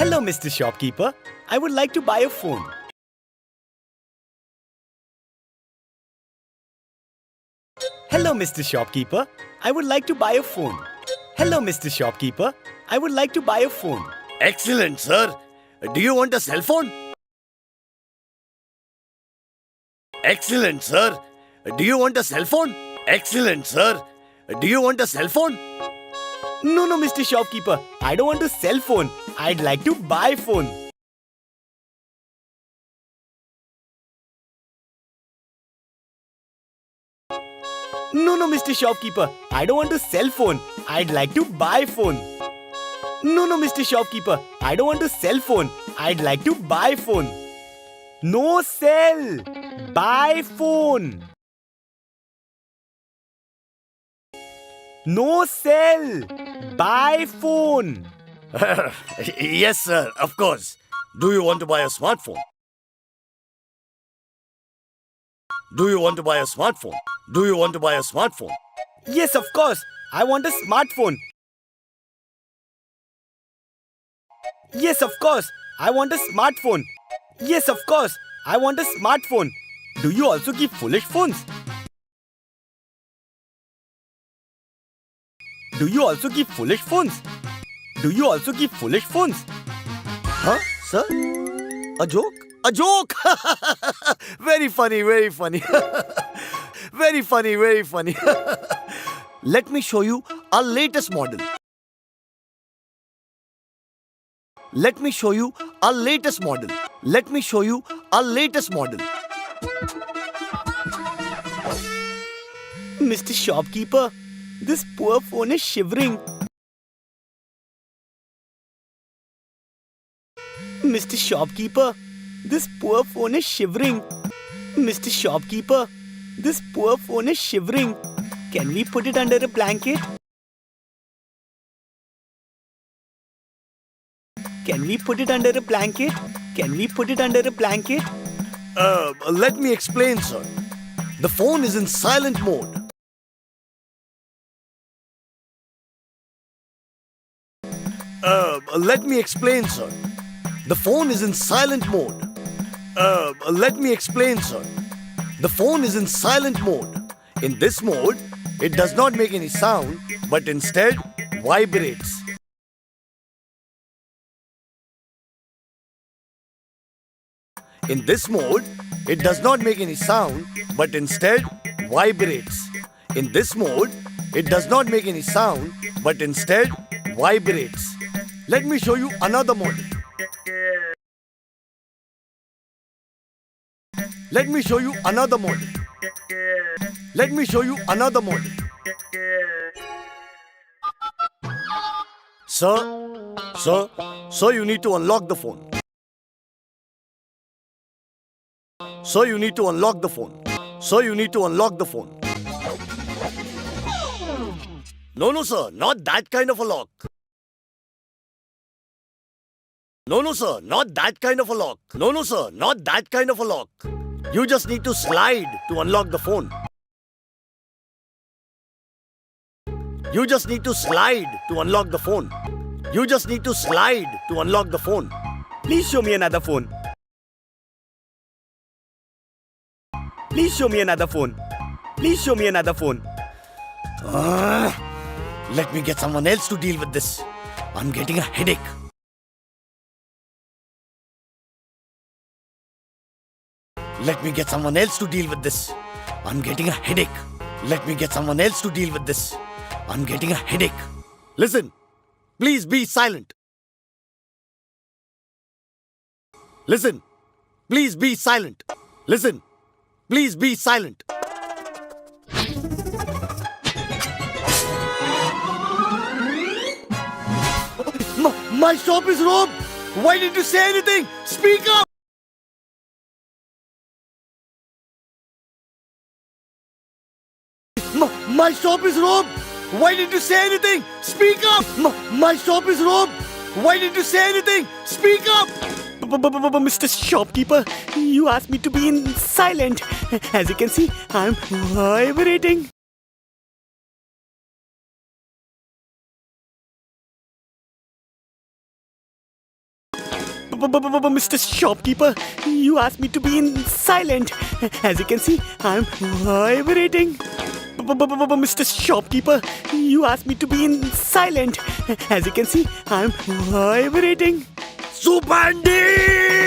Hello, Mr. Shopkeeper. I would like to buy a phone. Hello, Mr. Shopkeeper. I would like to buy a phone. Hello, Mr. Shopkeeper. I would like to buy a phone. Excellent, sir. Do you want a cell phone? Excellent, sir. Do you want a cell phone? Excellent, sir. Do you want a cell phone? No, Mr. Shopkeeper. I don't want a cell phone. I'd like to buy phone. No, Mr. Shopkeeper. I don't want a cell phone. I'd like to buy phone. No, Mr. Shopkeeper. I don't want a cell phone. I'd like to buy phone. No cell. Buy phone. No cell. Buy phone. Yes, sir. Of course. Do you want to buy a smartphone? Do you want to buy a smartphone? Do you want to buy a smartphone? Yes, of course. I want a smartphone. Yes, of course. I want a smartphone. Yes, of course. I want a smartphone. Do you also keep foolish phones? Do you also keep foolish phones? Do you also keep foolish phones? Huh, sir? A joke? A joke! Very funny, very funny. Very funny, very funny. Let me show you our latest model. Let me show you our latest model. Let me show you our latest model. Mr. Shopkeeper, this poor phone is shivering. Mr. Shopkeeper, this poor phone is shivering. Mr. Shopkeeper, this poor phone is shivering. Can we put it under a blanket? Can we put it under a blanket? Can we put it under a blanket? Let me explain, sir. The phone is in silent mode. Let me explain, sir. The phone is in silent mode. Let me explain, sir. The phone is in silent mode. In this mode, it does not make any sound, but instead vibrates. In this mode, it does not make any sound, but instead vibrates. In this mode, it does not make any sound, but instead vibrates. Let me show you another model. Let me show you another model. Let me show you another model. Sir, you need to unlock the phone. Sir, you need to unlock the phone. Sir, you need to unlock the phone. No, sir, not that kind of a lock. No, sir, not that kind of a lock. No, sir, not that kind of a lock. You just need to slide to unlock the phone. You just need to slide to unlock the phone. You just need to slide to unlock the phone. Please show me another phone. Please show me another phone. Please show me another phone. Let me get someone else to deal with this. I'm getting a headache. Let me get someone else to deal with this. I'm getting a headache. Let me get someone else to deal with this. I'm getting a headache. Listen, please be silent. Listen, please be silent. Listen, please be silent. My shop is robbed. Why didn't you say anything? Speak up. My shop is robbed. Why didn't you say anything? Speak up. My shop is robbed. Why didn't you say anything? Speak up. Mr. Shopkeeper, you asked me to be in silent. As you can see, I'm vibrating. Mr. Shopkeeper, you asked me to be in silent. As you can see, I'm vibrating. Mr. Shopkeeper, you asked me to be in silent. As you can see, I'm vibrating. Supandi!